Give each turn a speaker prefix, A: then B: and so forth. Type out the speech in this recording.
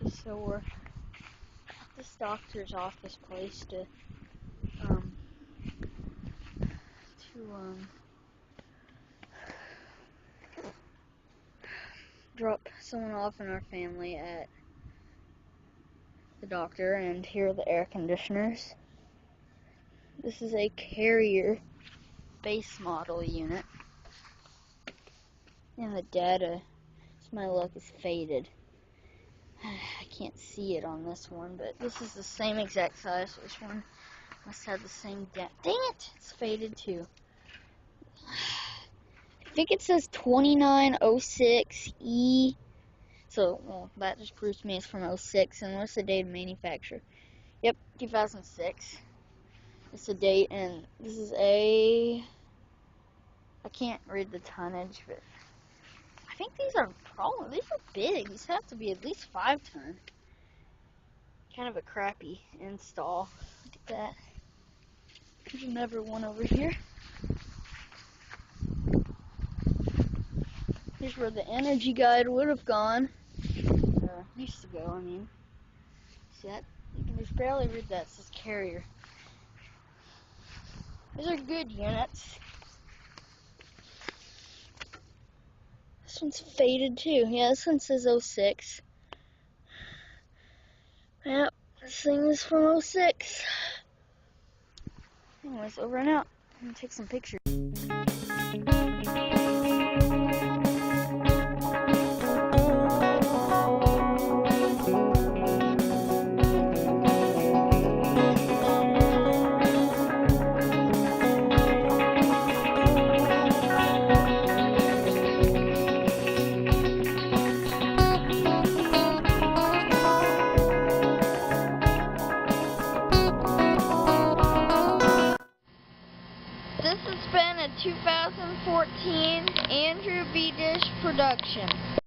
A: So we're at this doctor's office place to drop someone off in our family at the doctor, and here are the air conditioners. This is a Carrier base model unit, and the data, my look, is faded. I can't see it on this one, but this is the same exact size, so this one must have the same data. Dang it, it's faded too. I think it says 2906E. So, well, that just proves to me it's from 06. And what's the date of manufacture? Yep, 2006. It's the date, and this is I can't read the tonnage, but I think these are big. These have to be at least 5 ton. Kind of a crappy install. Look at that. There's another one over here. Here's where the energy guide would have gone. Used to go, I mean. See that? You can just barely read that. It says Carrier. These are good units. This one's faded too. Yeah, this one says 06. Yep, this thing is from 06. Anyways, over and out. I'm gonna take some pictures. This has been a 2014 Andrew B. Dish production.